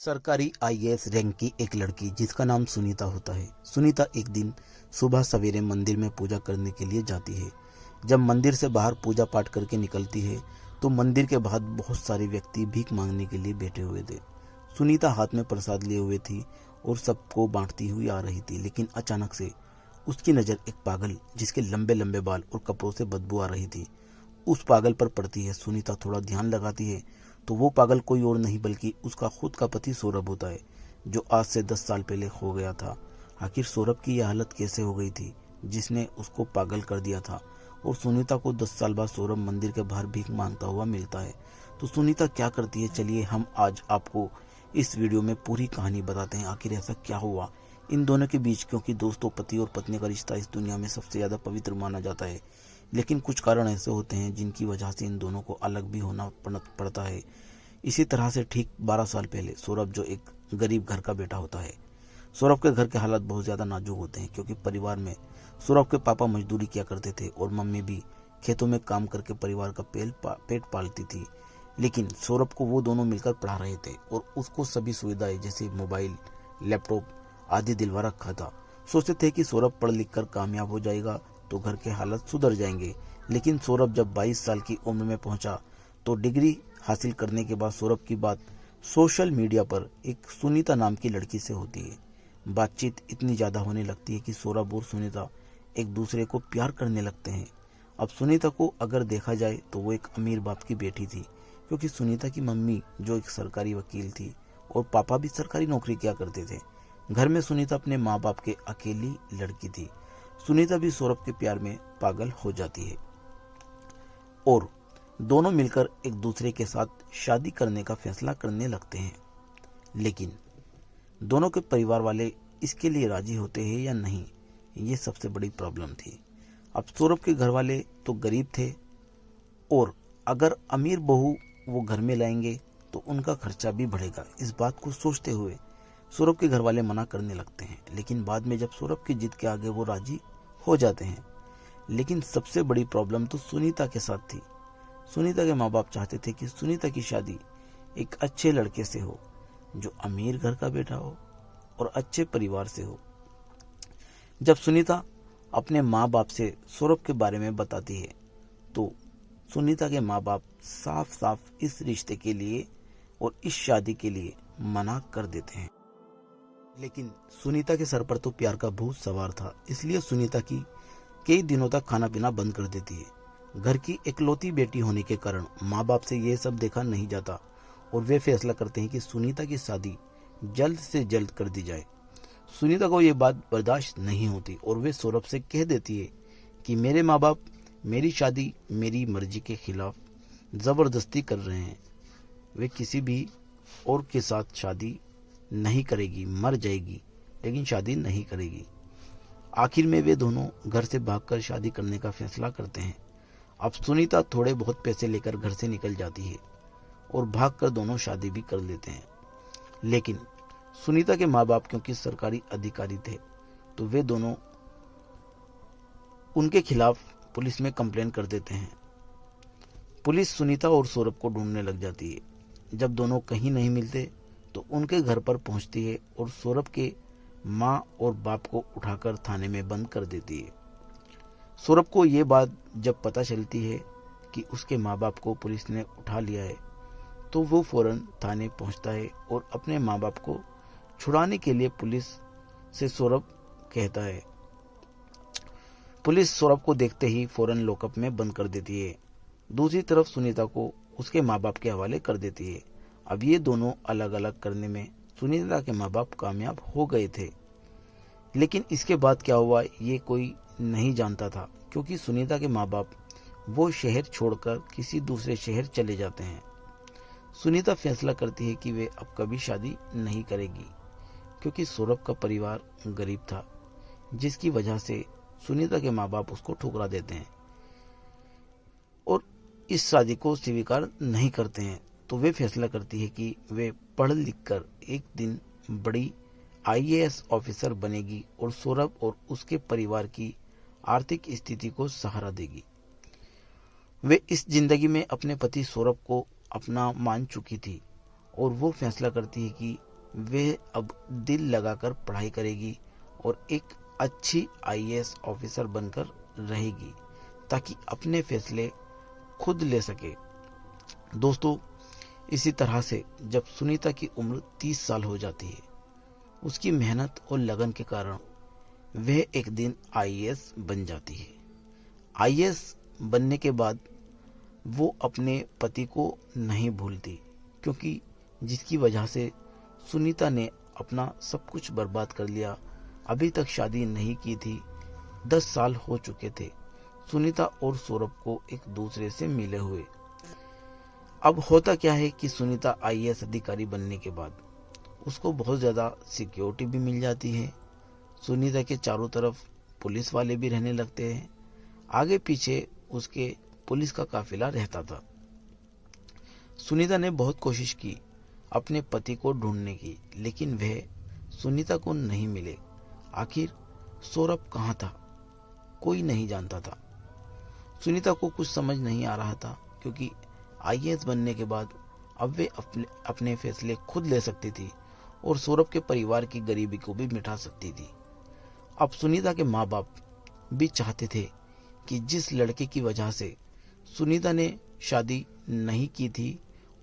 सरकारी IAS rank की एक लड़की जिसका नाम सुनीता होता है। सुनीता एक दिन सुबह सवेरे मंदिर में पूजा करने के लिए जाती है। जब मंदिर से बाहर पूजा पाठ करके निकलती है तो मंदिर के बाहर बहुत सारे व्यक्ति भीख मांगने के लिए बैठे हुए थे। सुनीता हाथ में प्रसाद लिए हुए थी और सबको बांटती हुई आ रही थी, लेकिन अचानक से उसकी नज़र एक पागल जिसके लंबे लंबे बाल और कपड़ों से बदबू आ रही थी, उस पागल पर पड़ती है। सुनीता थोड़ा ध्यान लगाती है तो वो पागल कोई और नहीं बल्कि उसका खुद का पति सौरभ होता है, जो आज से 10 साल पहले खो गया था। आखिर सौरभ की यह हालत कैसे हो गई थी जिसने उसको पागल कर दिया था। और सुनीता को 10 साल बाद सौरभ मंदिर के बाहर भीख मांगता हुआ मिलता है। तो सुनीता क्या करती है, चलिए हम आज आपको इस वीडियो में पूरी कहानी बताते हैं। आखिर ऐसा क्या हुआ इन दोनों के बीच, क्योंकि दोस्तों पति और पत्नी का रिश्ता इस दुनिया में सबसे ज्यादा पवित्र माना जाता है, लेकिन कुछ कारण ऐसे होते हैं जिनकी वजह से इन दोनों को अलग भी होना पड़ता है। इसी तरह से ठीक 12 साल पहले सौरभ, जो एक गरीब घर का बेटा होता है, सौरभ के घर के हालात बहुत ज़्यादा नाजुक होते हैं, क्योंकि परिवार में सौरभ के पापा मजदूरी किया करते थे और मम्मी भी खेतों में काम करके परिवार का पेट पालती थी। लेकिन सौरभ को वो दोनों मिलकर पढ़ा रहे थे और उसको सभी सुविधाएं जैसे मोबाइल, लैपटॉप आदि दिलवा रखा था। सोचते थे कि सौरभ पढ़ लिख कर कामयाब हो जाएगा तो घर के हालात सुधर जाएंगे। लेकिन सौरभ जब 22 साल की उम्र में पहुंचा तो डिग्री हासिल करने के बाद सौरभ की बात सोशल मीडिया पर एक सुनीता नाम की लड़की से होती है। बातचीत इतनी ज़्यादा होने लगती है कि सौरभ और सुनीता एक दूसरे को प्यार करने लगते हैं। अब सुनीता को अगर देखा जाए तो वो एक अमीर बाप की बेटी थी, क्योंकि सुनीता की मम्मी जो एक सरकारी वकील थी और पापा भी सरकारी नौकरी किया करते थे। घर में सुनीता अपने माँ बाप के अकेली लड़की थी। सुनीता भी सौरभ के प्यार में पागल हो जाती है और दोनों मिलकर एक दूसरे के साथ शादी करने का फैसला करने लगते हैं। लेकिन दोनों के परिवार वाले इसके लिए राजी होते हैं या नहीं, ये सबसे बड़ी प्रॉब्लम थी। अब सौरभ के घर वाले तो गरीब थे और अगर अमीर बहू वो घर में लाएंगे तो उनका खर्चा भी बढ़ेगा। इस बात को सोचते हुए सौरभ के घर वाले मना करने लगते हैं, लेकिन बाद में जब सौरभ की जिद के आगे वो राजी हो जाते हैं। लेकिन सबसे बड़ी प्रॉब्लम तो सुनीता के साथ थी। सुनीता के माँ बाप चाहते थे कि सुनीता की शादी एक अच्छे लड़के से हो, जो अमीर घर का बेटा हो और अच्छे परिवार से हो। जब सुनीता अपने माँ बाप से सौरभ के बारे में बताती है तो सुनीता के माँ बाप साफ साफ इस रिश्ते के लिए और इस शादी के लिए मना कर देते हैं। लेकिन सुनीता के सर पर तो प्यार का भूत सवार था, इसलिए सुनीता की कई दिनों तक खाना पीना बंद कर देती है। घर की इकलौती बेटी होने के कारण माँ बाप से ये सब देखा नहीं जाता और वे फैसला करते हैं कि सुनीता की शादी जल्द से जल्द कर दी जाए। सुनीता को ये बात बर्दाश्त नहीं होती और वे सौरभ से कह देती है कि मेरे माँ बाप मेरी शादी मेरी मर्जी के खिलाफ ज़बरदस्ती कर रहे हैं। वे किसी भी और के साथ शादी नहीं करेगी, मर जाएगी लेकिन शादी नहीं करेगी। आखिर में वे दोनों घर से भागकर शादी करने का फैसला करते हैं। अब सुनीता थोड़े बहुत पैसे लेकर घर से निकल जाती है और भागकर दोनों शादी भी कर लेते हैं। लेकिन सुनीता के माँ बाप क्योंकि सरकारी अधिकारी थे तो वे दोनों उनके खिलाफ पुलिस में कंप्लेन कर देते हैं। पुलिस सुनीता और सौरभ को ढूंढने लग जाती है। जब दोनों कहीं नहीं मिलते तो उनके घर पर पहुंचती है और सौरभ के माँ और बाप को उठाकर थाने में बंद कर देती है। सौरभ को ये बात जब पता चलती है कि उसके माँ बाप को पुलिस ने उठा लिया है तो वो फौरन थाने पहुंचता है और अपने माँ बाप को छुड़ाने के लिए पुलिस से सौरभ कहता है। पुलिस सौरभ को देखते ही फौरन लॉकअप में बंद कर देती है। दूसरी तरफ सुनीता को उसके माँ बाप के हवाले कर देती है। अब ये दोनों अलग अलग करने में सुनीता के माँ बाप कामयाब हो गए थे, लेकिन इसके बाद क्या हुआ ये कोई नहीं जानता था, क्योंकि सुनीता के माँ बाप वो शहर छोड़कर किसी दूसरे शहर चले जाते हैं। सुनीता फैसला करती है कि वे अब कभी शादी नहीं करेगी, क्योंकि सौरभ का परिवार गरीब था, जिसकी वजह से सुनीता के माँ बाप उसको ठुकरा देते हैं और इस शादी को स्वीकार नहीं करते हैं। तो वे फैसला करती है कि वे पढ़ लिख कर एक दिन बड़ी आईएएस ऑफिसर बनेगी और सौरभ और उसके परिवार की आर्थिक स्थिति को सहारा देगी। वे इस जिंदगी में अपने पति सौरभ को अपना मान चुकी थी और वो फैसला करती है कि वे अब दिल लगाकर पढ़ाई करेगी और एक अच्छी आईएएस ऑफिसर बनकर रहेगी ताकि अपने फैसले खुद ले सके। दोस्तों, इसी तरह से जब सुनीता की उम्र 30 साल हो जाती है, उसकी मेहनत और लगन के कारण वह एक दिन आईएएस बन जाती है। आईएएस बनने के बाद वो अपने पति को नहीं भूलती, क्योंकि जिसकी वजह से सुनीता ने अपना सब कुछ बर्बाद कर लिया। अभी तक शादी नहीं की थी, 10 साल हो चुके थे सुनीता और सौरभ को एक दूसरे से मिले हुए। अब होता क्या है कि सुनीता आईएएस अधिकारी बनने के बाद उसको बहुत ज़्यादा सिक्योरिटी भी मिल जाती है। सुनीता के चारों तरफ पुलिस वाले भी रहने लगते हैं। आगे पीछे उसके पुलिस का काफिला रहता था। सुनीता ने बहुत कोशिश की अपने पति को ढूंढने की, लेकिन वह सुनीता को नहीं मिले। आखिर सौरभ कहाँ था, कोई नहीं जानता था। सुनीता को कुछ समझ नहीं आ रहा था, क्योंकि आईएएस बनने के बाद अब वे अपने फैसले खुद ले सकती थी और सौरभ के परिवार की गरीबी को भी मिटा सकती थी। अब सुनीता के माँ बाप भी चाहते थे कि जिस लड़के की वजह से सुनीता ने शादी नहीं की थी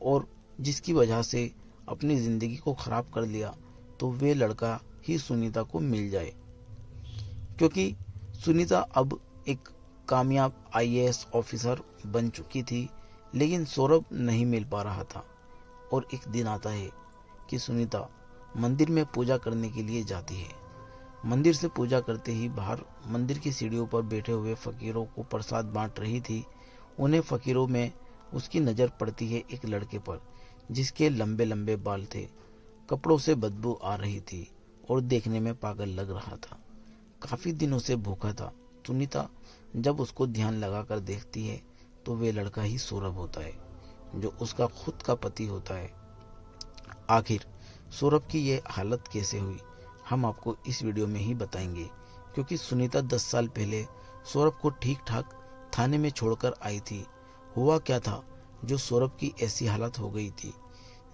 और जिसकी वजह से अपनी जिंदगी को खराब कर लिया, तो वे लड़का ही सुनीता को मिल जाए, क्योंकि सुनीता अब एक कामयाब आईएएस ऑफिसर बन चुकी थी। लेकिन सौरभ नहीं मिल पा रहा था। और एक दिन आता है कि सुनीता मंदिर में पूजा करने के लिए जाती है। मंदिर से पूजा करते ही बाहर मंदिर की सीढ़ियों पर बैठे हुए फकीरों को प्रसाद बांट रही थी। उन्हें फकीरों में उसकी नज़र पड़ती है एक लड़के पर, जिसके लंबे लंबे बाल थे, कपड़ों से बदबू आ रही थी और देखने में पागल लग रहा था। काफी दिनों से भूखा था। सुनीता जब उसको ध्यान लगाकर देखती है तो वे लड़का ही सौरभ होता है, जो उसका खुद का पति होता है। आखिर सौरभ की ये हालत कैसे हुई, हम आपको इस वीडियो में ही बताएंगे, क्योंकि सुनीता 10 साल पहले सौरभ को ठीक ठाक थाने में छोड़कर आई थी। हुआ क्या था जो सौरभ की ऐसी हालत हो गई थी।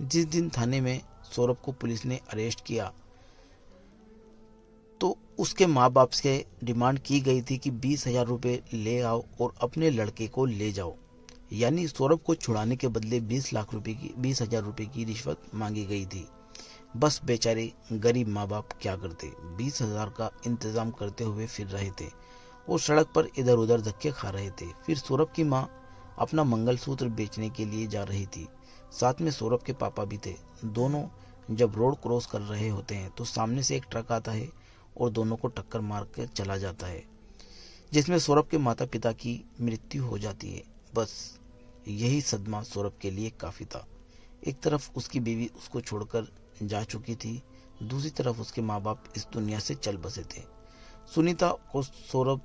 जिस दिन थाने में सौरभ को पुलिस ने अरेस्ट किया, तो उसके माँ बाप से डिमांड की गई थी कि 20,000 रुपये ले आओ और अपने लड़के को ले जाओ। यानी सौरभ को छुड़ाने के बदले 20,000 रुपये की रिश्वत मांगी गई थी। बस बेचारे गरीब माँ बाप क्या करते, 20,000 का इंतजाम करते हुए फिर रहे थे और सड़क पर इधर उधर धक्के खा रहे थे। फिर सौरभ की माँ अपना मंगलसूत्र बेचने के लिए जा रही थी। साथ में सौरभ के पापा भी थे। दोनों जब रोड क्रॉस कर रहे होते हैं तो सामने से एक ट्रक आता है और दोनों को टक्कर मार कर चला जाता है, जिसमें सौरभ के माता पिता की मृत्यु हो जाती है। बस यही सदमा सौरभ के लिए काफी था। एक तरफ उसकी बीवी उसको छोड़कर जा चुकी थी, दूसरी तरफ उसके माँ बाप इस दुनिया से चल बसे थे। सुनीता को सौरभ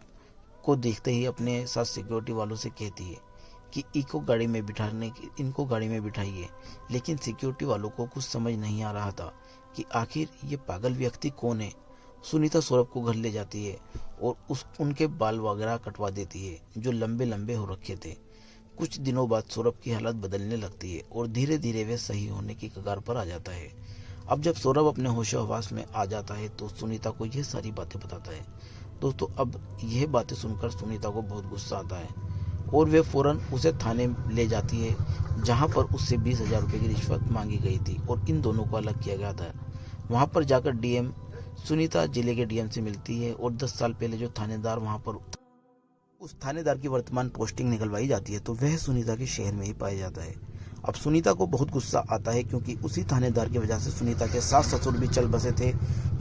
को देखते ही अपने साथ सिक्योरिटी वालों से कहती है कि इनको गाड़ी में बिठाइए। लेकिन सिक्योरिटी वालों को कुछ समझ नहीं आ रहा था कि आखिर ये पागल व्यक्ति कौन है। सुनीता सौरभ को घर ले जाती है और उनके बाल वगैरह कटवा देती है, जो लंबे लंबे हो रखे थे। कुछ दिनों बाद सौरभ की हालत बदलने लगती है और धीरे धीरे वे सही होने की कगार पर आ जाता है। अब जब सौरभ अपने होशो-हवास में आ जाता है तो सुनीता को ये सारी बातें बताता है। दोस्तों, अब यह बातें सुनकर सुनीता को बहुत गुस्सा आता है और वे फौरन उसे थाने ले जाती है, जहां पर उससे 20,000 रुपये की रिश्वत मांगी गई थी और इन दोनों को अलग किया गया था। वहां पर जाकर डीएम सुनीता जिले के डीएम से मिलती है और 10 साल पहले जो थानेदार वहां पर उस थानेदार की वर्तमान पोस्टिंग निकलवाई जाती है, तो वह सुनीता के शहर में ही पाया जाता है। अब सुनीता को बहुत गुस्सा आता है, क्योंकि उसी थानेदार की वजह से सुनीता के सास ससुर भी चल बसे थे।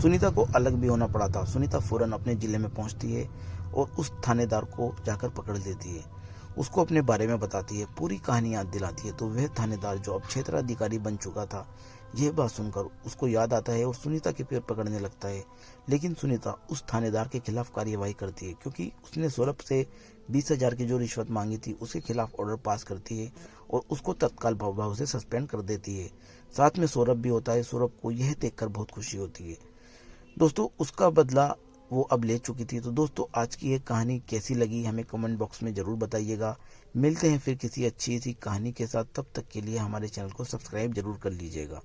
सुनीता को अलग भी होना पड़ा था। सुनीता फौरन अपने जिले में पहुंचती है और उस थानेदार को जाकर पकड़ लेती है, उसको अपने बारे में बताती है, पूरी कहानी याद दिलाती है। तो वह थानेदार जो अब क्षेत्राधिकारी बन चुका था, यह बात सुनकर उसको याद आता है और सुनीता के पैर पकड़ने लगता है। लेकिन सुनीता उस थानेदार के खिलाफ कार्यवाही करती है, क्योंकि उसने सौरभ से 20,000 की जो रिश्वत मांगी थी उसके खिलाफ ऑर्डर पास करती है और उसको तत्काल प्रभाव से सस्पेंड कर देती है। साथ में सौरभ भी होता है। सौरभ को यह देखकर बहुत खुशी होती है। दोस्तों, उसका बदला वो अब ले चुकी थी। तो दोस्तों, आज की ये कहानी कैसी लगी हमें कमेंट बॉक्स में जरूर बताइएगा। मिलते हैं फिर किसी अच्छी सी कहानी के साथ। तब तक के लिए हमारे चैनल को सब्सक्राइब जरूर कर लीजिएगा।